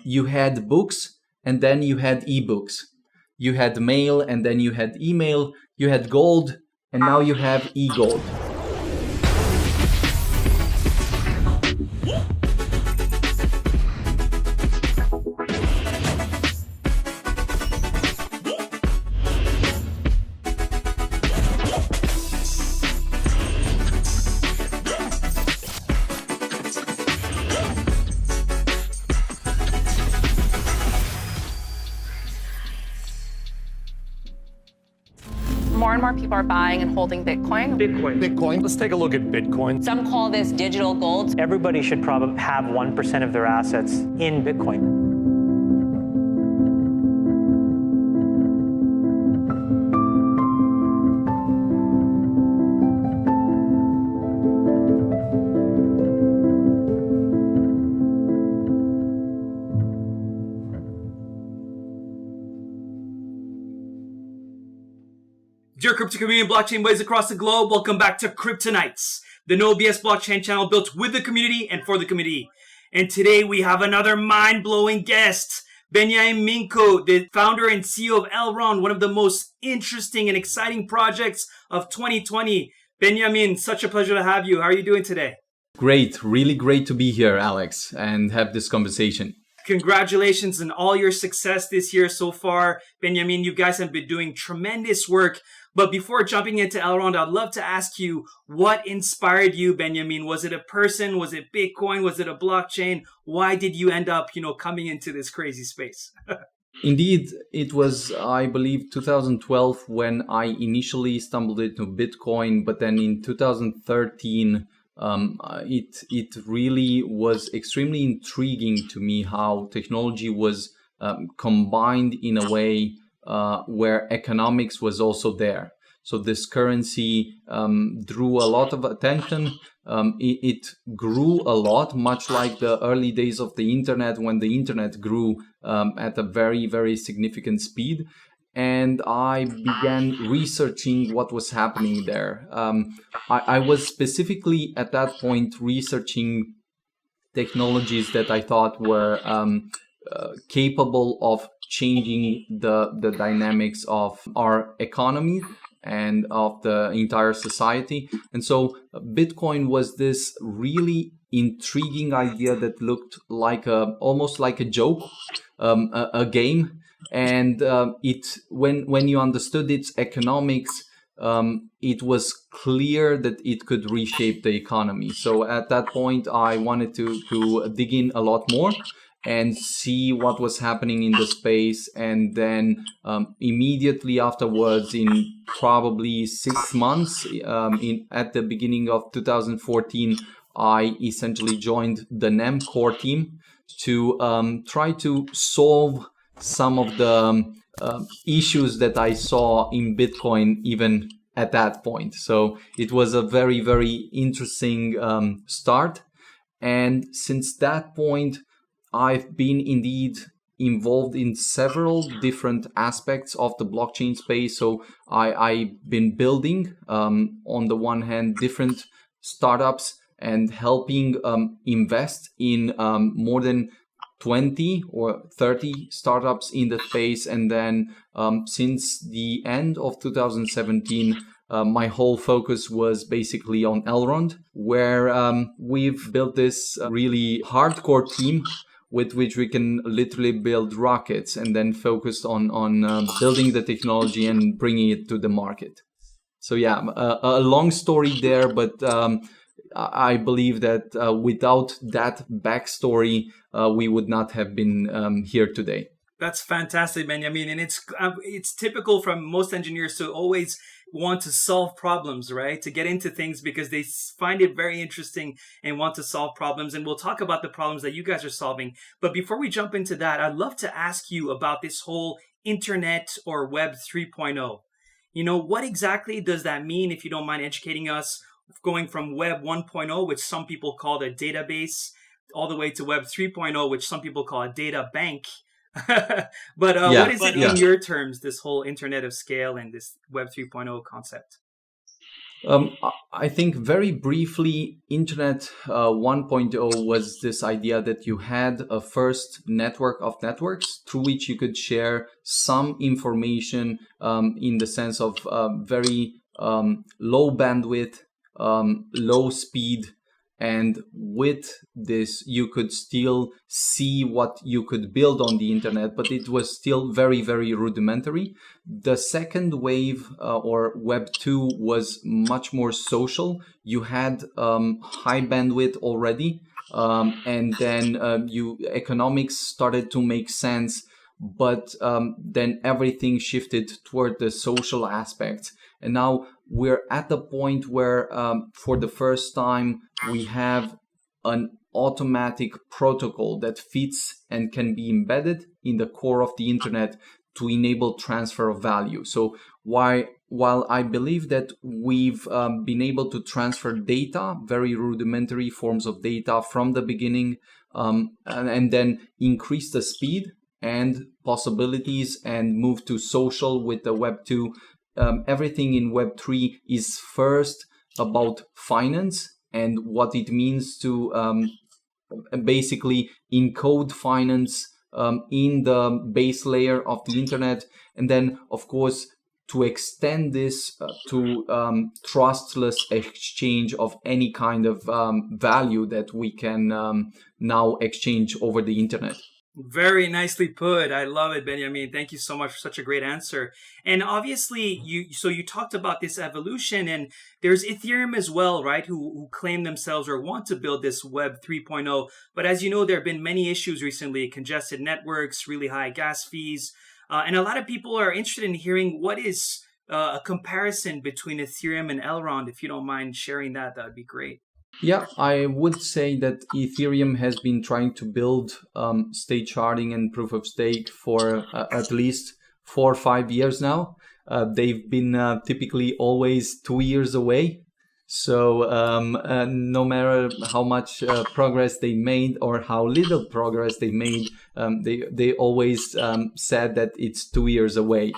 you had books and then you had ebooks. You had mail and then you had email. You had gold and now you have e-gold. More and more people are buying and holding Bitcoin. Bitcoin. Let's take a look at Bitcoin. Some call this digital gold. Everybody should probably have 1% of their assets in Bitcoin. Dear crypto community and blockchain waves across the globe, welcome back to Kryptonites, the no BS blockchain channel built with the community and for the community. And today we have another mind-blowing guest, Benjamin Minko, the founder and CEO of Elrond, one of the most interesting and exciting projects of 2020. Benjamin, such a pleasure to have you. How are you doing today? Great, really great to be here, Alex, and have this conversation. Congratulations on all your success this year so far. Benjamin, you guys have been doing tremendous work. But before jumping into Elrond, I'd love to ask you, what inspired you, Benjamin? Was it a person? Was it Bitcoin? Was it a blockchain? Why did you end up, coming into this crazy space? Indeed, it was, I believe, 2012 when I initially stumbled into Bitcoin, but then in 2013, it really was extremely intriguing to me how technology was combined in a way where economics was also there. So this currency drew a lot of attention. It grew a lot, much like the early days of the internet, when the internet grew at a very, very significant speed. And I began researching what was happening there. I was specifically at that point researching technologies that I thought were capable of changing the dynamics of our economy and of the entire society. And so Bitcoin was this really intriguing idea that looked like almost like a joke, a game. And when you understood its economics, it was clear that it could reshape the economy. So at that point, I wanted to dig in a lot more and see what was happening in the space. And then immediately afterwards, in probably 6 months, at the beginning of 2014, I essentially joined the NEM core team to try to solve some of the issues that I saw in Bitcoin even at that point. So it was a very, very interesting start. And since that point, I've been indeed involved in several different aspects of the blockchain space. So I've been building, on the one hand, different startups and helping invest in more than 20 or 30 startups in the space. And then since the end of 2017, my whole focus was basically on Elrond, where we've built this really hardcore team with which we can literally build rockets, and then focused on building the technology and bringing it to the market. So yeah, a long story there, but I believe that without that backstory, we would not have been here today. That's fantastic, Benjamin. And it's typical from most engineers to always want to solve problems, right? To get into things because they find it very interesting and want to solve problems. And we'll talk about the problems that you guys are solving. But before we jump into that, I'd love to ask you about this whole internet or Web 3.0. What exactly does that mean, if you don't mind educating us, going from Web 1.0, which some people call a database, all the way to Web 3.0, which some people call a data bank. But what is it in your terms, this whole Internet of Scale and this Web 3.0 concept? I think very briefly, Internet 1.0 was this idea that you had a first network of networks through which you could share some information in the sense of very low bandwidth, low speed. And with this, you could still see what you could build on the internet, but it was still very, very rudimentary. The second wave or Web 2 was much more social. You had high bandwidth already, and then economics started to make sense, but then everything shifted toward the social aspects. And now we're at the point where for the first time we have an automatic protocol that fits and can be embedded in the core of the internet to enable transfer of value. So while I believe that we've been able to transfer data, very rudimentary forms of data from the beginning, and then increase the speed and possibilities and move to social with the Web 2, everything in Web 3 is first about finance and what it means to basically encode finance in the base layer of the internet. And then, of course, to extend this to trustless exchange of any kind of value that we can now exchange over the internet. Very nicely put. I love it, Benjamin. Thank you so much for such a great answer. And obviously, you talked about this evolution, and there's Ethereum as well, right? Who claim themselves or want to build this Web 3.0. But as you know, there have been many issues recently: congested networks, really high gas fees, and a lot of people are interested in hearing what is a comparison between Ethereum and Elrond. If you don't mind sharing that, that would be great. Yeah, I would say that Ethereum has been trying to build state sharding and proof of stake for at least 4 or 5 years now. They've been typically always 2 years away. So no matter how much progress they made or how little progress they made, they always said that it's 2 years away.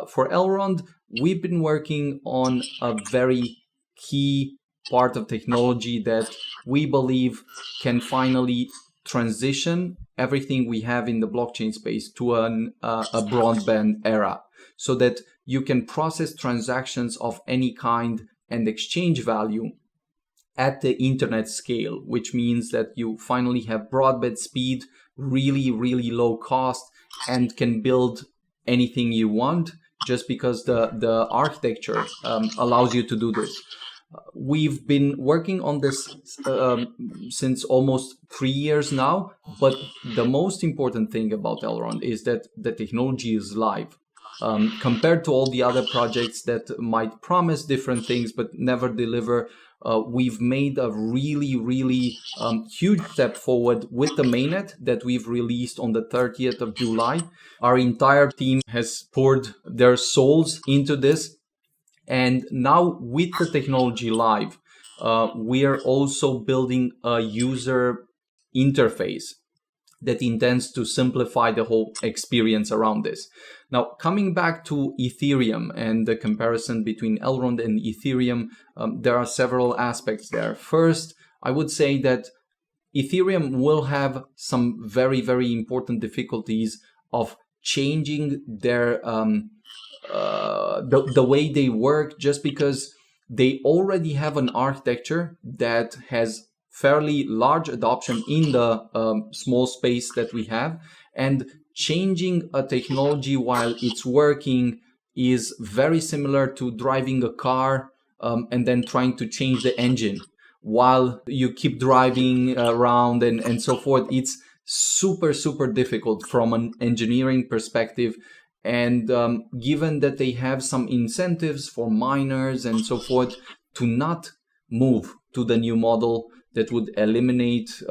For Elrond, we've been working on a very key part of technology that we believe can finally transition everything we have in the blockchain space to a broadband era, so that you can process transactions of any kind and exchange value at the internet scale, which means that you finally have broadband speed, really, really low cost, and can build anything you want just because the architecture allows you to do this. We've been working on this since almost 3 years now, but the most important thing about Elrond is that the technology is live. Compared to all the other projects that might promise different things but never deliver, we've made a really, really huge step forward with the mainnet that we've released on the 30th of July. Our entire team has poured their souls into this. And now with the technology live, we are also building a user interface that intends to simplify the whole experience around this. Now, coming back to Ethereum and the comparison between Elrond and Ethereum, there are several aspects there. First, I would say that Ethereum will have some very, very important difficulties of changing their the way they work, just because they already have an architecture that has fairly large adoption in the small space that we have, and changing a technology while it's working is very similar to driving a car and then trying to change the engine while you keep driving around and so forth. It's super, super difficult from an engineering perspective. And given that they have some incentives for miners and so forth to not move to the new model that would eliminate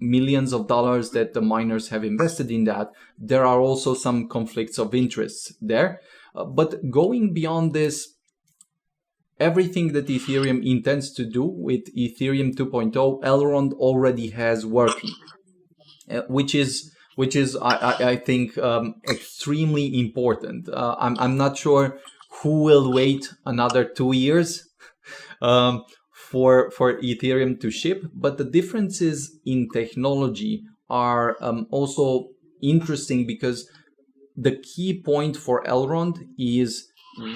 millions of dollars that the miners have invested in that, there are also some conflicts of interests there. But going beyond this, everything that Ethereum intends to do with Ethereum 2.0, Elrond already has working, which is I think extremely important. I'm not sure who will wait another 2 years um, for Ethereum to ship. But the differences in technology are also interesting because the key point for Elrond is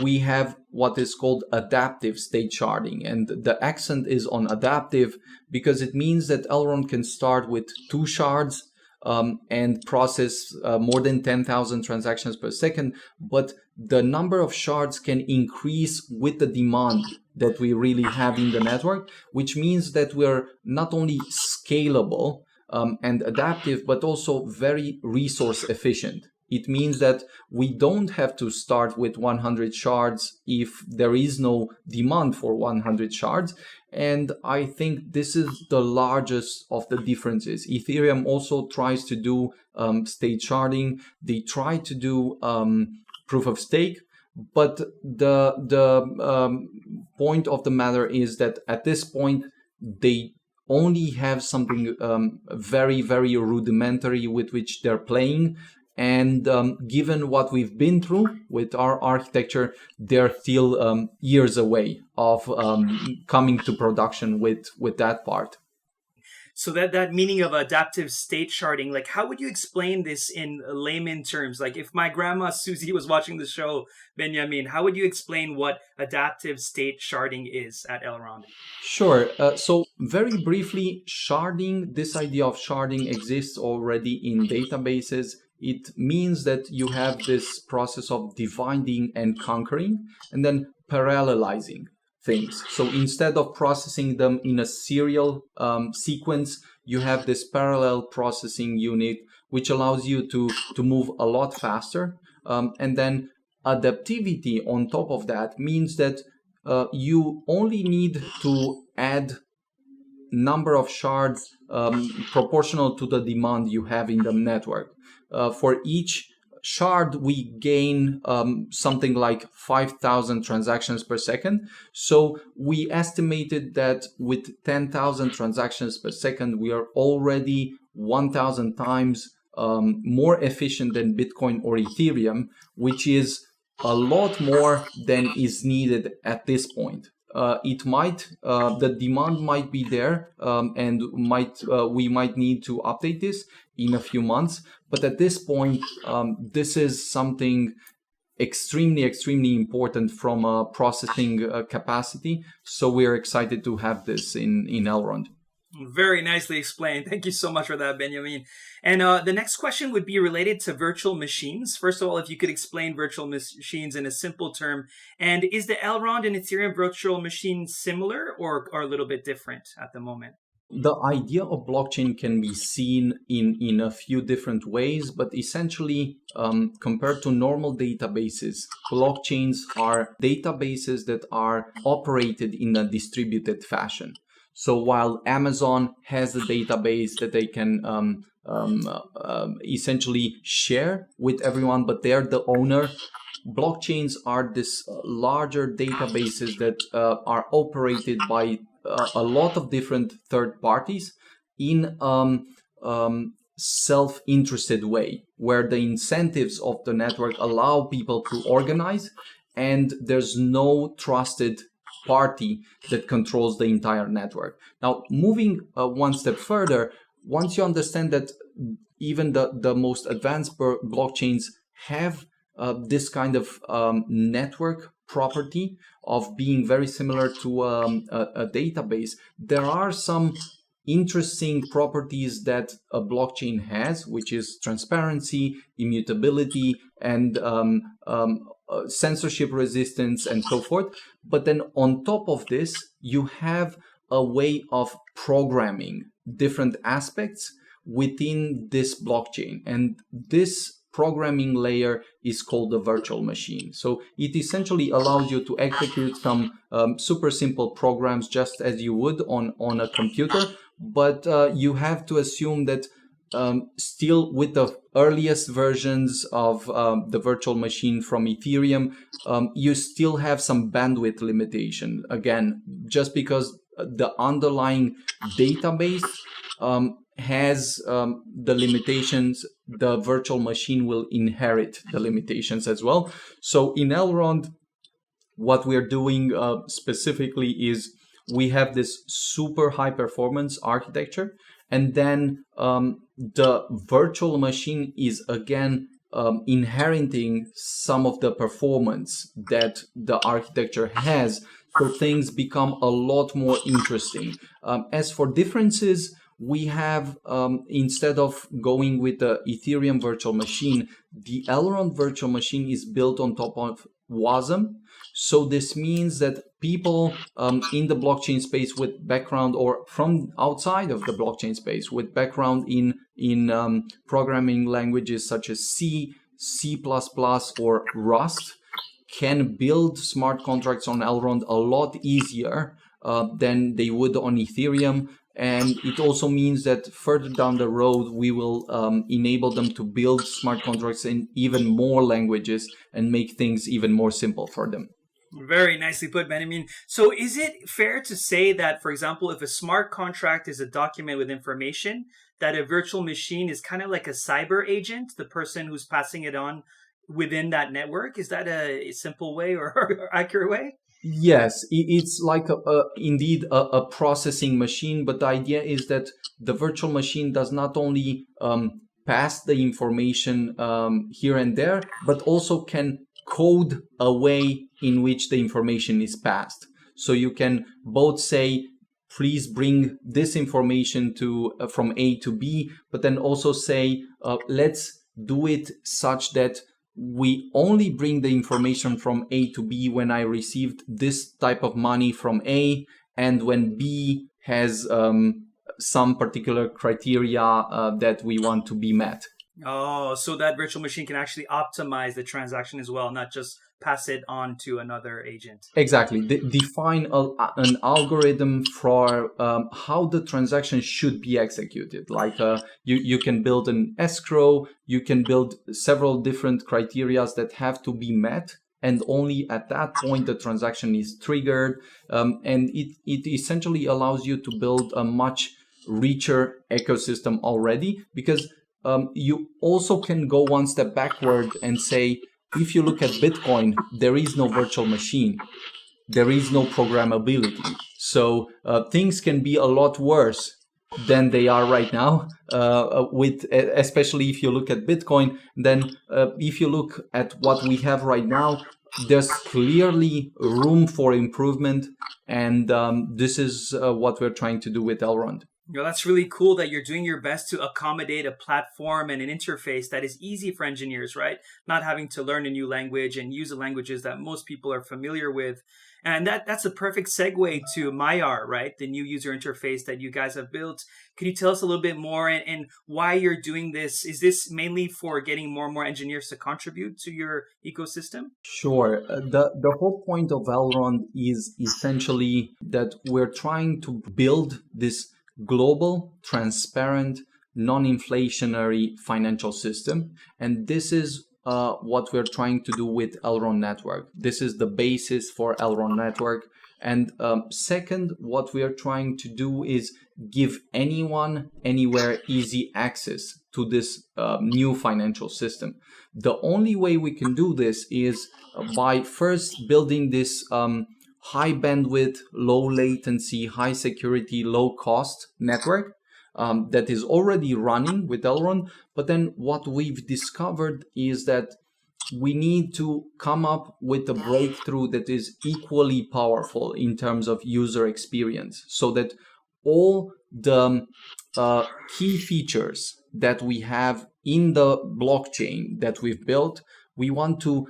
we have what is called adaptive state sharding. And the accent is on adaptive because it means that Elrond can start with 2 shards and process more than 10,000 transactions per second. But the number of shards can increase with the demand that we really have in the network, which means that we're not only scalable and adaptive, but also very resource efficient. It means that we don't have to start with 100 shards if there is no demand for 100 shards. And I think this is the largest of the differences. Ethereum also tries to do state sharding. They try to do proof of stake. But the point of the matter is that at this point, they only have something very, very rudimentary with which they're playing. And given what we've been through with our architecture, they're still years away of coming to production with that part. So that meaning of adaptive state sharding, like how would you explain this in layman terms? Like if my grandma Susie was watching the show, Benjamin, how would you explain what adaptive state sharding is at Elrond? Sure. So very briefly, sharding, this idea of sharding exists already in databases. It means that you have this process of dividing and conquering and then parallelizing things. So instead of processing them in a serial sequence, you have this parallel processing unit, which allows you to move a lot faster. And then adaptivity on top of that means that you only need to add number of shards proportional to the demand you have in the network. For each shard, we gain something like 5,000 transactions per second. So we estimated that with 10,000 transactions per second, we are already 1,000 times more efficient than Bitcoin or Ethereum, which is a lot more than is needed at this point. The demand might be there, and we might need to update this in a few months. But at this point, this is something extremely, extremely important from a processing capacity. So we're excited to have this in Elrond. Very nicely explained. Thank you so much for that, Benjamin. And the next question would be related to virtual machines. First of all, if you could explain virtual machines in a simple term. And is the Elrond and Ethereum virtual machine similar or a little bit different at the moment? The idea of blockchain can be seen in a few different ways, but essentially, compared to normal databases, blockchains are databases that are operated in a distributed fashion. So while Amazon has a database that they can essentially share with everyone, but they're the owner, blockchains are this larger databases that are operated by a lot of different third parties in self-interested way, where the incentives of the network allow people to organize, and there's no trusted party that controls the entire network. Now, moving one step further, once you understand that even the most advanced blockchains have this kind of network property of being very similar to a database, there are some interesting properties that a blockchain has, which is transparency, immutability, and censorship resistance, and so forth. But then on top of this, you have a way of programming different aspects within this blockchain. And this programming layer is called the virtual machine. So it essentially allows you to execute some super simple programs just as you would on a computer. But you have to assume that still with the earliest versions of the virtual machine from Ethereum, you still have some bandwidth limitation. Again, just because the underlying database has the limitations, the virtual machine will inherit the limitations as well. So in Elrond, what we're doing specifically is we have this super high performance architecture, and then the virtual machine is again inheriting some of the performance that the architecture has, so things become a lot more interesting. As for differences, we have, instead of going with the Ethereum virtual machine, the Elrond virtual machine is built on top of WASM. So this means that people in the blockchain space with background, or from outside of the blockchain space with background in programming languages such as C, C++, or Rust, can build smart contracts on Elrond a lot easier than they would on Ethereum. And it also means that further down the road, we will enable them to build smart contracts in even more languages and make things even more simple for them. Very nicely put, Benjamin. So is it fair to say that, for example, if a smart contract is a document with information, that a virtual machine is kind of like a cyber agent, the person who's passing it on within that network? Is that a simple way or accurate way? Yes, it's like indeed a processing machine, but the idea is that the virtual machine does not only pass the information here and there, but also can code a way in which the information is passed. So you can both say, please bring this information to from A to B, but then also say, let's do it such that we only bring the information from A to B when I received this type of money from A, and when B has some particular criteria that we want to be met. Oh, so that virtual machine can actually optimize the transaction as well, not just pass it on to another agent. Exactly. Define an algorithm for how the transaction should be executed. Like you can build an escrow, you can build several different criteria that have to be met, and only at that point the transaction is triggered. And it essentially allows you to build a much richer ecosystem already, because you also can go one step backward and say, if you look at Bitcoin, there is no virtual machine. There is no programmability. So things can be a lot worse than they are right now, especially if you look at Bitcoin. Then if you look at what we have right now, there's clearly room for improvement. And this is what we're trying to do with Elrond. You know, that's really cool that you're doing your best to accommodate a platform and an interface that is easy for engineers, right? Not having to learn a new language and use the languages that most people are familiar with. And that's a perfect segue to Maiar, right? The new user interface that you guys have built. Could you tell us a little bit more and why you're doing this? Is this mainly for getting more and more engineers to contribute to your ecosystem? Sure. The whole point of Elrond is essentially that we're trying to build this global, transparent, non-inflationary financial system. And this is what we're trying to do with Elrond Network. This is the basis for Elrond Network. And second, what we are trying to do is give anyone, anywhere, easy access to this new financial system. The only way we can do this is by first building this high bandwidth, low latency, high security, low cost network that is already running with Elrond. But then what we've discovered is that we need to come up with a breakthrough that is equally powerful in terms of user experience, so that all the key features that we have in the blockchain that we've built, we want to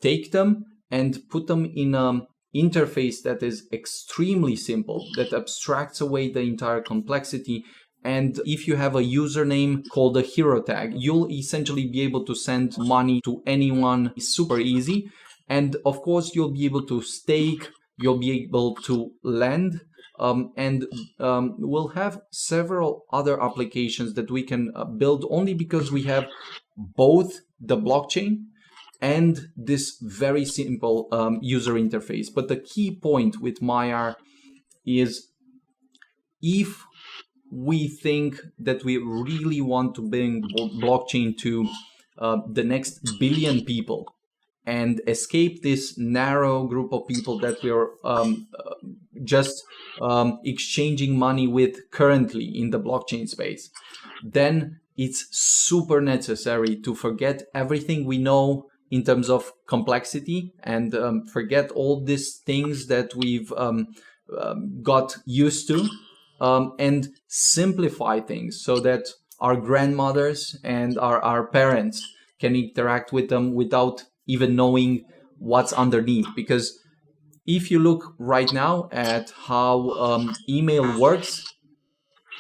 take them and put them in a interface that is extremely simple, that abstracts away the entire complexity. And if you have a username called a hero tag, you'll essentially be able to send money to anyone. It's super easy. And of course, you'll be able to stake, you'll be able to lend, and we'll have several other applications that we can build only because we have both the blockchain and this very simple user interface. But the key point with Maiar is, if we think that we really want to bring blockchain to the next billion people, and escape this narrow group of people that we are just exchanging money with currently in the blockchain space, then it's super necessary to forget everything we know in terms of complexity and forget all these things that we've got used to, and simplify things so that our grandmothers and our parents can interact with them without even knowing what's underneath. Because if you look right now at how email works,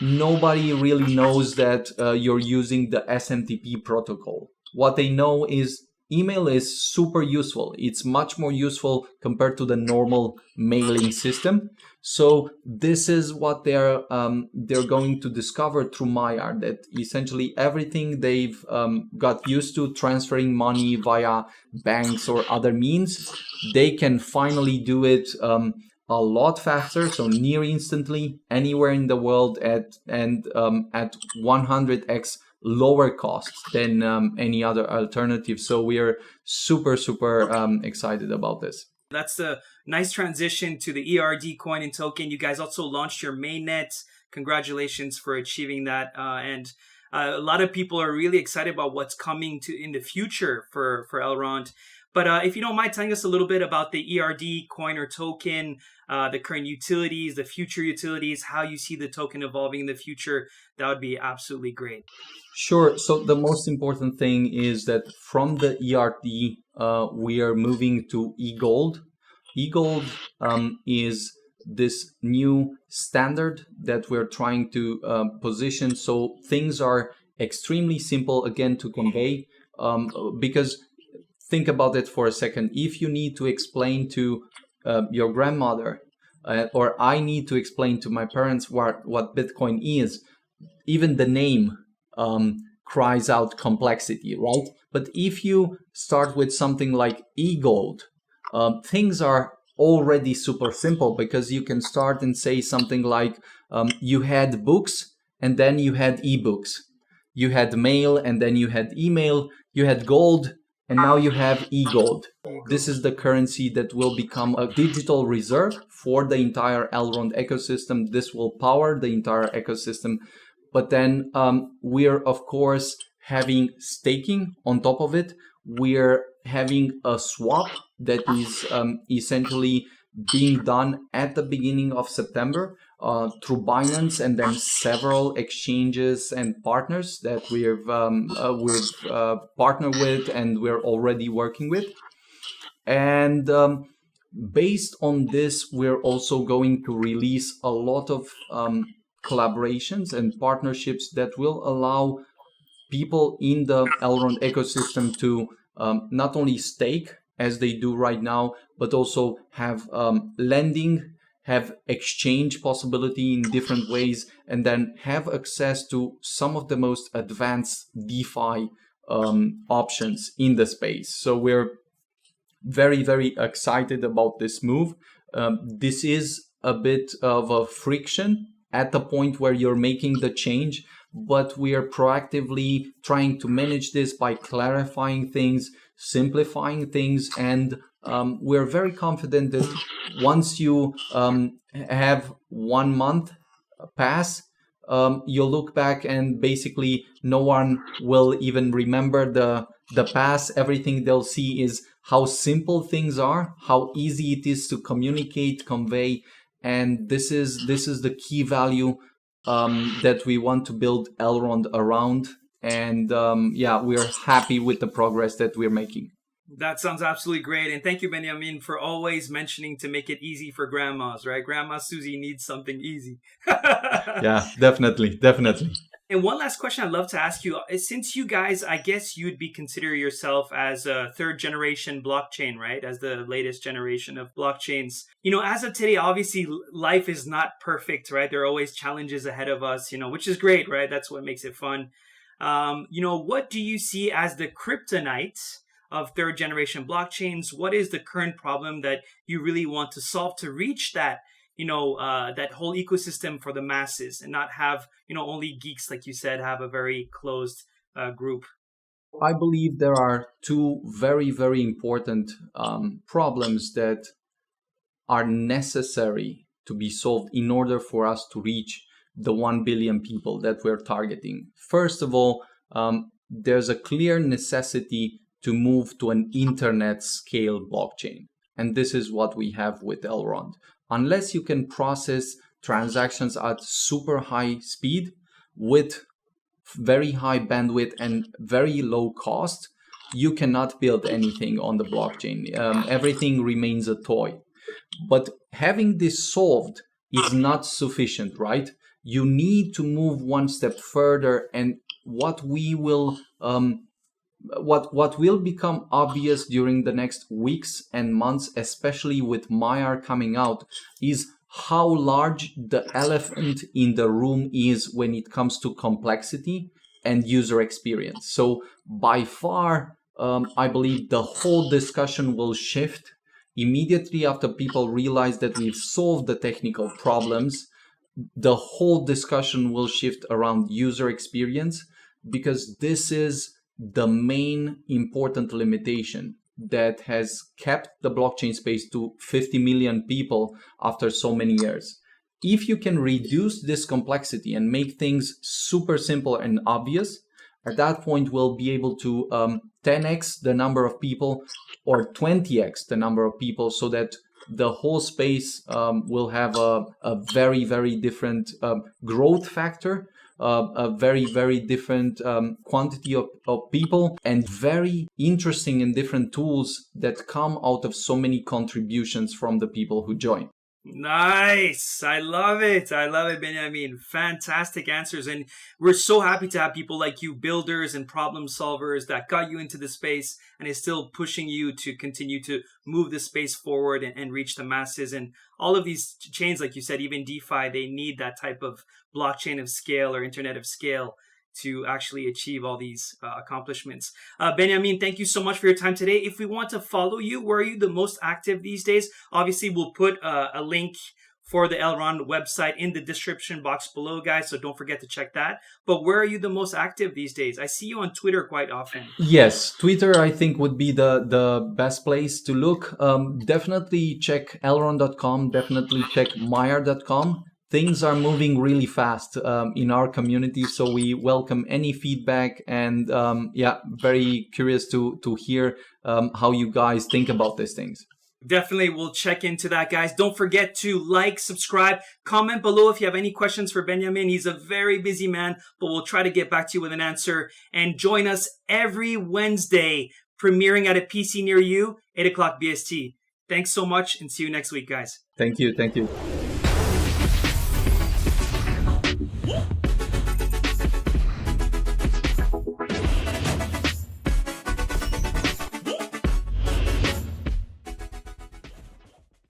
nobody really knows that you're using the SMTP protocol. What they know is email is super useful. It's much more useful compared to the normal mailing system. So this is what they're going to discover through Maillard, that essentially everything they've got used to transferring money via banks or other means, they can finally do it a lot faster, so near instantly, anywhere in the world at 100x lower cost than any other alternative. So we are super excited about this. That's a nice transition to the ERD coin and token. You guys also launched your mainnet. Congratulations for achieving that. And a lot of people are really excited about what's coming in the future for Elrond. But if you don't mind telling us a little bit about the ERD coin or token, the current utilities, the future utilities, how you see the token evolving in the future, that would be absolutely great. Sure. So the most important thing is that from the ERD, we are moving to eGold. eGold is this new standard that we're trying to position. So things are extremely simple, again, to convey, because think about it for a second. If you need to explain to your grandmother, or I need to explain to my parents what Bitcoin is, even the name cries out complexity, right? But if you start with something like eGold, things are already super simple, because you can start and say something like you had books and then you had ebooks, you had mail and then you had email, you had gold, and now you have eGold. This is the currency that will become a digital reserve for the entire Elrond ecosystem. This will power the entire ecosystem. But then we're, of course, having staking on top of it. We're having a swap that is essentially being done at the beginning of September through Binance, and then several exchanges and partners that we've partnered with and we're already working with. And based on this, we're also going to release a lot of collaborations and partnerships that will allow people in the Elrond ecosystem to not only stake as they do right now, but also have lending, have exchange possibility in different ways, and then have access to some of the most advanced DeFi options in the space. So we're very excited about this move. This is a bit of a friction at the point where you're making the change, but we are proactively trying to manage this by clarifying things, simplifying things, and we're very confident that once you have 1 month pass, you'll look back and basically no one will even remember the past. Everything they'll see is how simple things are, how easy it is to communicate, convey, and this is the key value that we want to build Elrond around. And we're happy with the progress that we're making. That sounds absolutely great. And thank you, Benjamin, for always mentioning to make it easy for grandmas, right? Grandma Susie needs something easy. Yeah, definitely. And one last question I'd love to ask you, since you guys, I guess you'd be consider yourself as a third generation blockchain, right? As the latest generation of blockchains. As of today, obviously life is not perfect, right? There are always challenges ahead of us, which is great, right? That's what makes it fun. What do you see as the kryptonite of third generation blockchains? What is the current problem that you really want to solve to reach that, that whole ecosystem for the masses, and not have, only geeks, like you said, have a very closed group? I believe there are two very, very important problems that are necessary to be solved in order for us to reach the 1 billion people that we're targeting. First of all, there's a clear necessity to move to an internet scale blockchain. And this is what we have with Elrond. Unless you can process transactions at super high speed with very high bandwidth and very low cost, you cannot build anything on the blockchain. Everything remains a toy. But having this solved is not sufficient, right? You need to move one step further, and what will become obvious during the next weeks and months, especially with Maiar coming out, is how large the elephant in the room is when it comes to complexity and user experience. So by far, I believe the whole discussion will shift immediately after people realize that we've solved the technical problems. The whole discussion will shift around user experience, because this is the main important limitation that has kept the blockchain space to 50 million people after so many years. If you can reduce this complexity and make things super simple and obvious, at that point we'll be able to 10x the number of people or 20x the number of people, so that the whole space will have a very, very different growth factor, a very, very different quantity of people, and very interesting and different tools that come out of so many contributions from the people who join. Nice. I love it. I love it, Benjamin. Fantastic answers. And we're so happy to have people like you, builders and problem solvers, that got you into the space and is still pushing you to continue to move the space forward and reach the masses. And all of these chains, like you said, even DeFi, they need that type of blockchain of scale or internet of scale to actually achieve all these accomplishments. Benjamin, thank you so much for your time today. If we want to follow you, where are you the most active these days? Obviously, we'll put a link for the Elrond website in the description box below, guys, so don't forget to check that. But where are you the most active these days? I see you on Twitter quite often. Yes, Twitter, I think, would be the best place to look. Definitely check elrond.com, definitely check Maiar.com. Things are moving really fast in our community, so we welcome any feedback, and very curious to hear how you guys think about these things. Definitely, we'll check into that, guys. Don't forget to like, subscribe, comment below if you have any questions for Benjamin. He's a very busy man, but we'll try to get back to you with an answer. And join us every Wednesday, premiering at a PC near you, 8 o'clock BST. Thanks so much, and see you next week, guys. Thank you.